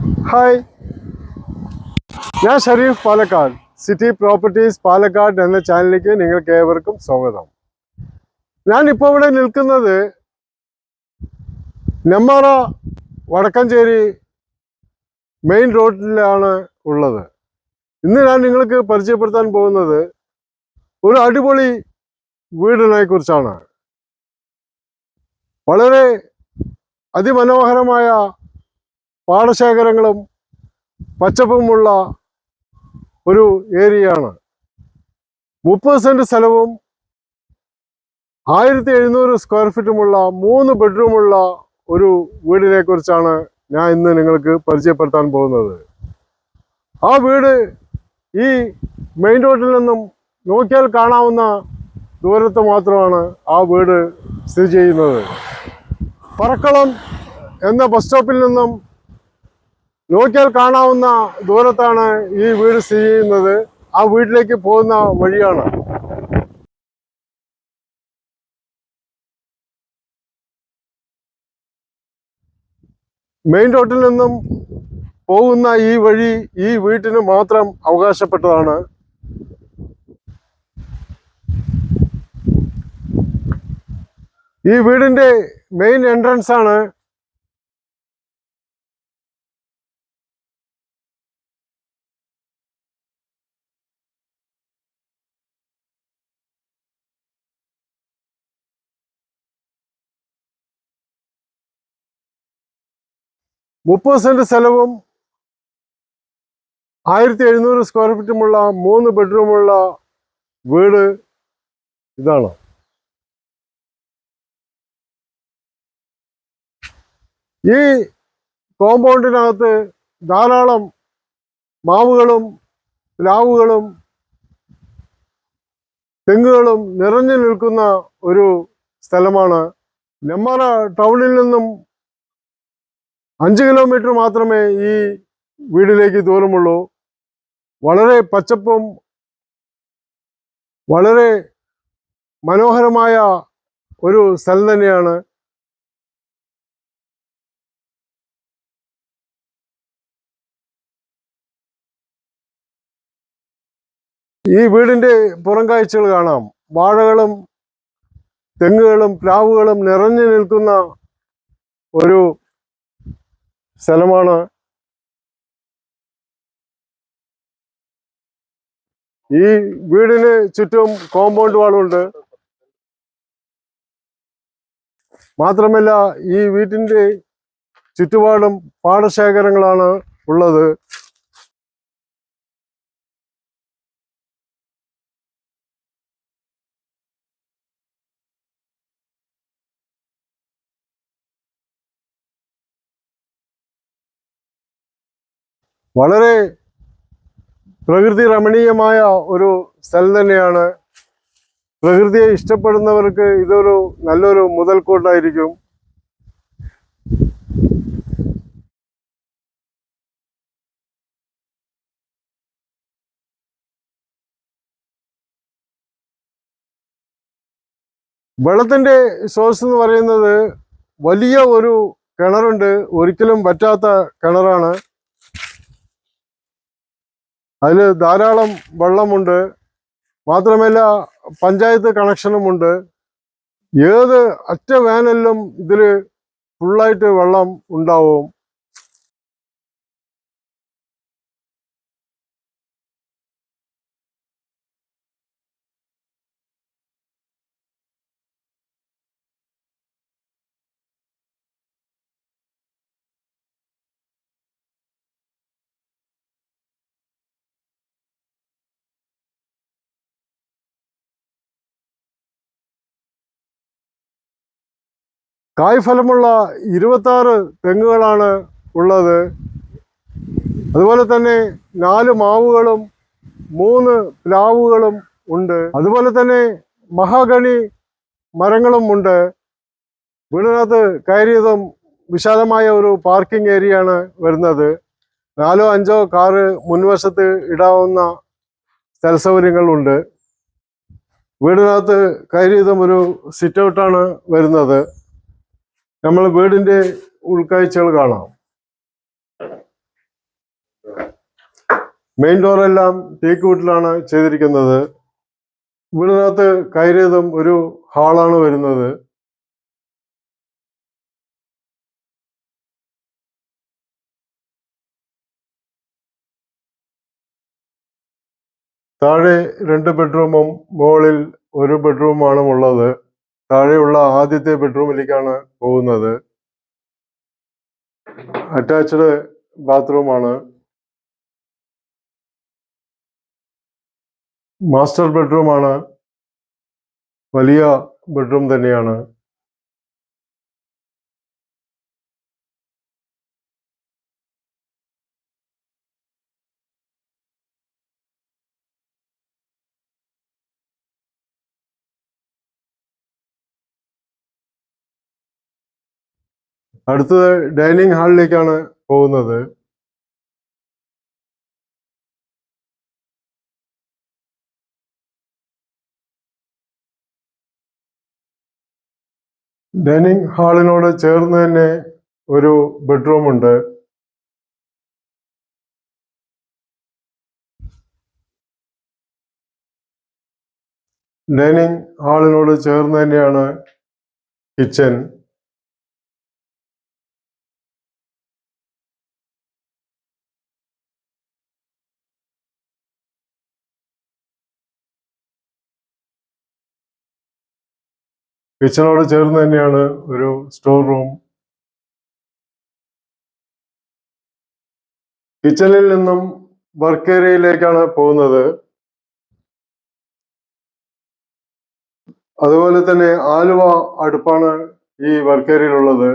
Hi, ഞാൻ Sharif Palakkad. City properties Palakkad എന്ന ചാനലിലേക്ക് നിങ്ങൾക്ക് ഏവർക്കും സ്വാഗതം. ഞാനിപ്പോൾ ഇവിടെ നിൽക്കുന്നത് നെന്മാറ വടക്കഞ്ചേരി മെയിൻ റോഡിലാണ് ഉള്ളത്. ഇന്ന് ഞാൻ നിങ്ങൾക്ക് പരിചയപ്പെടുത്താൻ പോകുന്നത് ഒരു അടിപൊളി വീടിനെ കുറിച്ചാണ്. വളരെ അതിമനോഹരമായ പാടശേഖരങ്ങളും പച്ചപ്പുമുള്ള ഒരു ഏരിയയാണ്. 30 സെന്റ് സ്ഥലവും 1700 സ്ക്വയർ ഫീറ്റുമുള്ള 3 ബെഡ്റൂമുള്ള ഒരു വീടിനെ കുറിച്ചാണ് ഞാൻ ഇന്ന് നിങ്ങൾക്ക് പരിചയപ്പെടുത്താൻ പോകുന്നത്. ആ വീട് ഈ മെയിൻ റോഡിൽ നിന്നും നോക്കിയാൽ കാണാവുന്ന ദൂരത്ത് മാത്രമാണ് ആ വീട് സ്ഥിതി ചെയ്യുന്നത്. പറക്കളം എന്ന ബസ് സ്റ്റോപ്പിൽ നിന്നും നോക്കിയാൽ കാണാവുന്ന ദൂരത്താണ് ഈ വീട് സ്ഥിതി ചെയ്യുന്നത്. ആ വീട്ടിലേക്ക് പോകുന്ന വഴിയാണ്. മെയിൻ റോഡിൽ നിന്നും പോകുന്ന ഈ വഴി ഈ വീട്ടിന് മാത്രം അവകാശപ്പെട്ടതാണ്. ഈ വീടിന്റെ മെയിൻ എൻട്രൻസ് ആണ് മുപ്പത് സെന്റ് സ്ഥലവും 1700 സ്ക്വയർ ഫീറ്റുമുള്ള 3 ബെഡ്റൂമുള്ള വീട് ഇതാണ്. ഈ കോമ്പൗണ്ടിനകത്ത് ധാരാളം മാവുകളും പ്ലാവുകളും തെങ്ങുകളും നിറഞ്ഞു നിൽക്കുന്ന ഒരു സ്ഥലമാണ്. നെന്മാറ ടൗണിൽ നിന്നും 5 കിലോമീറ്റർ മാത്രമേ ഈ വീടിലേക്ക് ദൂരമുള്ളൂ. വളരെ പച്ചപ്പും വളരെ മനോഹരമായ ഒരു സ്ഥലം തന്നെയാണ്. ഈ വീടിന്റെ പുറം കാഴ്ചകൾ കാണാം. വാഴകളും തെങ്ങുകളും പ്ലാവുകളും നിറഞ്ഞു നിൽക്കുന്ന ഒരു സ്ഥലമാണ്. ഈ വീടിന് ചുറ്റും കോമ്പൗണ്ട് വാളുണ്ട്. മാത്രമല്ല ഈ വീട്ടിന്റെ ചുറ്റുപാടും പാടശേഖരങ്ങളാണ് ഉള്ളത്. വളരെ പ്രകൃതി രമണീയമായ ഒരു സ്ഥലം തന്നെയാണ്. പ്രകൃതിയെ ഇഷ്ടപ്പെടുന്നവർക്ക് ഇതൊരു നല്ലൊരു മുതൽക്കൂട്ടായിരിക്കും. വെള്ളത്തിന്റെ സോഴ്സ് എന്ന് പറയുന്നത് വലിയ ഒരു കിണറുണ്ട്. ഒരിക്കലും വറ്റാത്ത കിണറാണ്. അതിൽ ധാരാളം വെള്ളമുണ്ട്. മാത്രമല്ല പഞ്ചായത്ത് കണക്ഷനുമുണ്ട്. ഏത് അറ്റ വേനലിലും ഇതിൽ ഫുള്ളായിട്ട് വെള്ളം ഉണ്ടാവും. കായ്ഫലമുള്ള 26 തെങ്ങുകളാണ് ഉള്ളത്. അതുപോലെ തന്നെ 4 മാവുകളും 3 പ്ലാവുകളും ഉണ്ട്. അതുപോലെ തന്നെ മഹാഗണി മരങ്ങളും ഉണ്ട്. വീടിനകത്ത് കയറിയതും വിശാലമായ ഒരു പാർക്കിംഗ് ഏരിയ ആണ് വരുന്നത്. 4-5 കാറ് മുൻവശത്ത് ഇടാവുന്ന സ്ഥല സൗകര്യങ്ങളുണ്ട്. വീടിനകത്ത് കയറിയതും ഒരു സിറ്റ് ഔട്ടാണ് വരുന്നത്. നമ്മൾ വീടിന്റെ ഉൾക്കാഴ്ചകൾ കാണാം. മെയിൻ ഡോറെല്ലാം ടീക്ക് വുഡിലാണ് ചെയ്തിരിക്കുന്നത്. വീടിനകത്ത് കയറിയതും ഒരു ഹാളാണ് വരുന്നത്. താഴെ 2 ബെഡ്റൂമും മുകളിൽ 1 ബെഡ്റൂമാണ് ഉള്ളത്. താഴെയുള്ള ആദ്യത്തെ ബെഡ്റൂമിലേക്കാണ് പോകുന്നത്. അറ്റാച്ച്ഡ് ബാത്റൂമാണ്. മാസ്റ്റർ ബെഡ്റൂമാണ്. വലിയ ബെഡ്റൂം തന്നെയാണ്. അടുത്തത് ഡൈനിങ് ഹാളിലേക്കാണ് പോകുന്നത്. ഡൈനിങ് ഹാളിനോട് ചേർന്ന് തന്നെ ഒരു ബെഡ്റൂം ഉണ്ട്. ഡൈനിങ് ഹാളിനോട് ചേർന്ന് തന്നെയാണ് കിച്ചൺ. കിച്ചണോട് ചേർന്ന് തന്നെയാണ് ഒരു സ്റ്റോർ റൂം. കിച്ചണിൽ നിന്നും വർക്ക് ഏരിയയിലേക്കാണ് പോകുന്നത്. അതുപോലെ തന്നെ ആലുവ അടുപ്പാണ് ഈ വർക്ക് ഏരിയയിലുള്ളത്.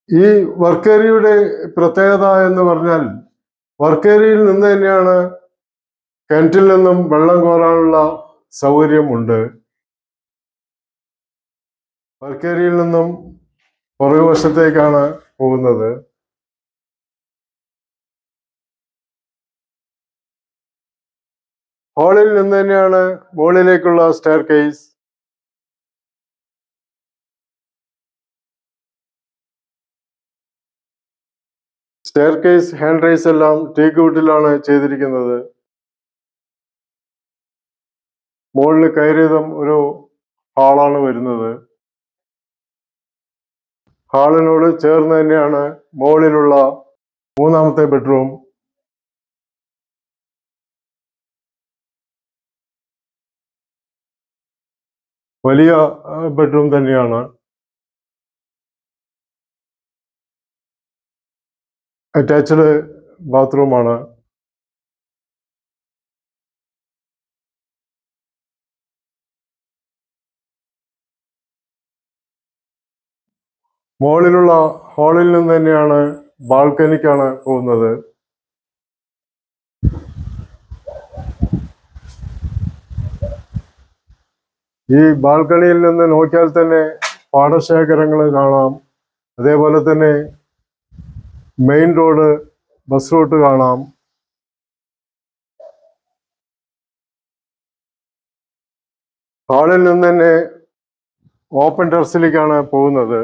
ഈ വർക്ക് ഏരിയയുടെ പ്രത്യേകത എന്ന് പറഞ്ഞാൽ വർക്ക് ഏരിയയിൽ നിന്ന് തന്നെയാണ് കിണറ്റിൽ നിന്നും വെള്ളം കോരാനുള്ള സൗകര്യമുണ്ട്. വർക്ക് ഏരിയയിൽ നിന്നും പുറകുവശത്തേക്കാണ് പോകുന്നത്. ഹാളിൽ നിന്ന് തന്നെയാണ് മുകളിലേക്കുള്ള stair case. Stair case hand raise എല്ലാം ടീക്ക് വുഡിലാണ് ചെയ്തിരിക്കുന്നത്. മുകളിൽ കയറിയതും ഒരു ഹാളാണ് വരുന്നത്. ഹാളിനോട് ചേർന്ന് തന്നെയാണ് മുകളിലുള്ള 3ാമത്തെ ബെഡ്റൂം. വലിയ ബെഡ്റൂം തന്നെയാണ്. അറ്റാച്ച്ഡ് ബാത്റൂമാണ്. മുകളിലുള്ള ഹാളിൽ നിന്ന് തന്നെയാണ് ബാൽക്കണിക്കാണ് പോകുന്നത്. ഈ ബാൽക്കണിയിൽ നിന്ന് നോക്കിയാൽ തന്നെ പാടശേഖരങ്ങൾ കാണാം. അതേപോലെ തന്നെ മെയിൻ റോഡ്, ബസ് റൂട്ട് കാണാം. ഹാളിൽ നിന്ന് തന്നെ ഓപ്പൺ ടെറസിലേക്കാണ് പോകുന്നത്.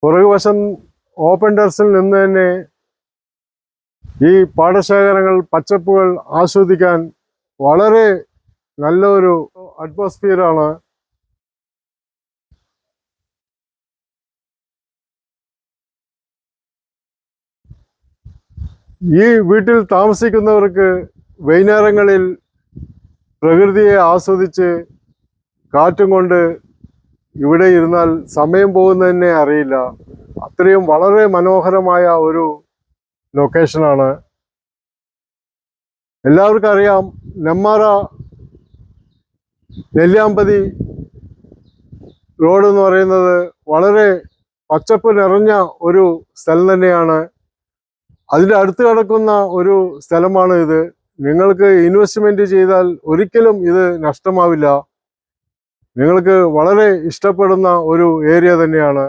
പുറകുവശം ഓപ്പൺ ടെറസിൽ നിന്ന് തന്നെ ഈ പാടശേഖരങ്ങൾ, പച്ചപ്പുകൾ ആസ്വദിക്കാൻ വളരെ നല്ലൊരു അറ്റ്മോസ്ഫിയറാണ്. ഈ വീട്ടിൽ താമസിക്കുന്നവർക്ക് വൈകുന്നേരങ്ങളിൽ പ്രകൃതിയെ ആസ്വദിച്ച് കാറ്റും കൊണ്ട് ഇവിടെ ഇരുന്നാൽ സമയം പോകുന്നതന്നെ അറിയില്ല. അത്രയും വളരെ മനോഹരമായ ഒരു ലൊക്കേഷനാണ്. എല്ലാവർക്കും അറിയാം, നെന്മാറ നെല്ലിയാമ്പതി റോഡ് എന്ന് പറയുന്നത് വളരെ പച്ചപ്പ് നിറഞ്ഞ ഒരു സ്ഥലം തന്നെയാണ്. അതിൻ്റെ അടുത്ത് കിടക്കുന്ന ഒരു സ്ഥലമാണ് ഇത്. നിങ്ങൾക്ക് ഇൻവെസ്റ്റ്മെന്റ് ചെയ്താൽ ഒരിക്കലും ഇത് നഷ്ടമാവില്ല. നിങ്ങൾക്ക് വളരെ ഇഷ്ടപ്പെടുന്ന ഒരു ഏരിയ തന്നെയാണ്.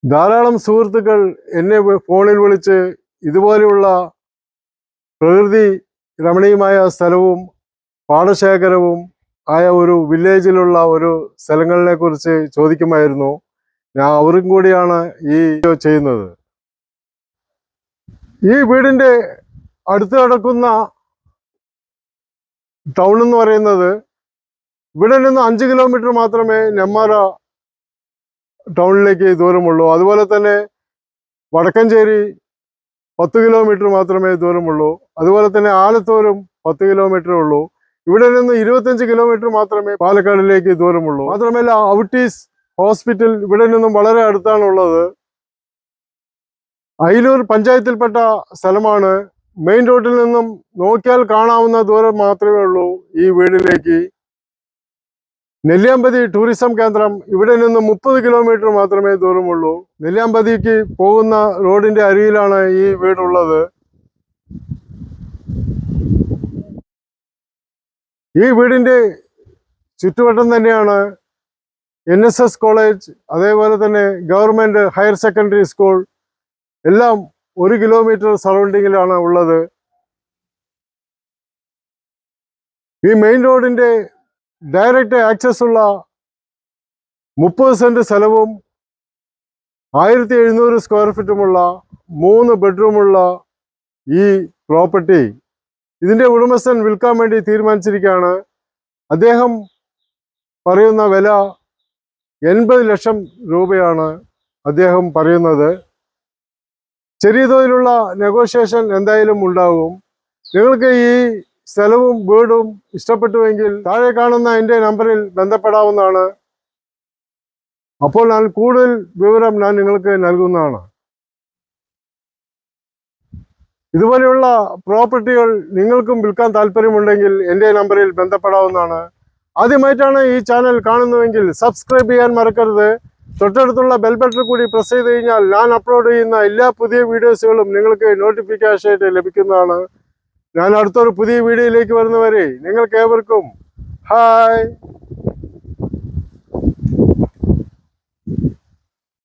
ധാരാളം സുഹൃത്തുക്കൾ എന്നെ ഫോണിൽ വിളിച്ച് ഇതുപോലെയുള്ള പ്രകൃതി രമണീയമായ സ്ഥലവും പാടശേഖരവും ആയ ഒരു വില്ലേജിലുള്ള ഒരു സ്ഥലങ്ങളെ കുറിച്ച് ചോദിക്കുമായിരുന്നു. ഞാൻ അവരും കൂടിയാണ് ഈ വീഡിയോ ചെയ്യുന്നത്. ഈ വീടിൻ്റെ അടുത്ത് കിടക്കുന്ന ടൗൺ എന്ന് പറയുന്നത്, ഇവിടെ നിന്ന് 5 കിലോമീറ്റർ മാത്രമേ നെന്മാറ ടൗണിലേക്ക് ദൂരമുള്ളൂ. അതുപോലെ തന്നെ വടക്കഞ്ചേരി 10 കിലോമീറ്റർ മാത്രമേ ദൂരമുള്ളൂ. അതുപോലെ തന്നെ ആലത്തൂരും 10 കിലോമീറ്റർ ഉള്ളൂ. ഇവിടെ നിന്ന് 25 കിലോമീറ്റർ മാത്രമേ പാലക്കാടിലേക്ക് ദൂരമുള്ളൂ. മാത്രമല്ല ഔട്ടീസ് ഹോസ്പിറ്റൽ ഇവിടെ നിന്നും വളരെ അടുത്താണുള്ളത്. അയിലൂർ പഞ്ചായത്തിൽപ്പെട്ട സ്ഥലമാണ്. മെയിൻ റോഡിൽ നിന്നും നോക്കിയാൽ കാണാവുന്ന ദൂരം മാത്രമേ ഉള്ളൂ ഈ വീടിലേക്ക്. നെല്ലിയാമ്പതി ടൂറിസം കേന്ദ്രം ഇവിടെ നിന്ന് 30 കിലോമീറ്റർ മാത്രമേ ദൂരമുള്ളൂ. നെല്ലിയാമ്പതിക്ക് പോകുന്ന റോഡിന്റെ അരികിലാണ് ഈ വീടുള്ളത്. ഈ വീടിന്റെ ചുറ്റുവട്ടം തന്നെയാണ് NSS കോളേജ്, അതേപോലെ തന്നെ ഗവൺമെന്റ് ഹയർ സെക്കൻഡറി സ്കൂൾ, എല്ലാം 1 കിലോമീറ്റർ സറൗണ്ടിങ്ങിലാണ് ഉള്ളത്. ഈ മെയിൻ റോഡിന്റെ ഡയറക്റ്റ് ആക്സസ് ഉള്ള 30 സെന്റ് സ്ഥലവും 1700 സ്ക്വയർ ഫീറ്റുമുള്ള 3 ബെഡ്റൂമുള്ള ഈ പ്രോപ്പർട്ടി ഇതിന്റെ ഉടമസ്ഥൻ വിൽക്കാൻ വേണ്ടി തീരുമാനിച്ചിരിക്കുകയാണ്. അദ്ദേഹം പറയുന്ന വില 80 ലക്ഷം രൂപയാണ് അദ്ദേഹം പറയുന്നത്. ചെറിയ തോതിലുള്ള നെഗോഷിയേഷൻ എന്തായാലും ഉണ്ടാകും. നിങ്ങൾക്ക് ഈ സ്ഥലവും വീടും ഇഷ്ടപ്പെട്ടുവെങ്കിൽ താഴെ കാണുന്ന എൻ്റെ നമ്പറിൽ ബന്ധപ്പെടാവുന്നതാണ്. അപ്പോൾ ഞാൻ കൂടുതൽ വിവരം നിങ്ങൾക്ക് നൽകുന്നതാണ്. ഇതുപോലെയുള്ള പ്രോപ്പർട്ടികൾ നിങ്ങൾക്കും വിൽക്കാൻ താല്പര്യമുണ്ടെങ്കിൽ എൻ്റെ നമ്പറിൽ ബന്ധപ്പെടാവുന്നതാണ്. ആദ്യമായിട്ടാണ് ഈ ചാനൽ കാണുന്നതെങ്കിൽ സബ്സ്ക്രൈബ് ചെയ്യാൻ മറക്കരുത്. തൊട്ടടുത്തുള്ള ബെൽ ബട്ടൺ കൂടി പ്രസ് ചെയ്ത് കഴിഞ്ഞാൽ ഞാൻ അപ്ലോഡ് ചെയ്യുന്ന എല്ലാ പുതിയ വീഡിയോസുകളും നിങ്ങൾക്ക് നോട്ടിഫിക്കേഷൻ ആയിട്ട് ലഭിക്കുന്നതാണ്. ഞാൻ അടുത്തൊരു പുതിയ വീഡിയോയിലേക്ക് വരുന്നവരെ നിങ്ങൾക്ക് ഏവർക്കും ഹായ്.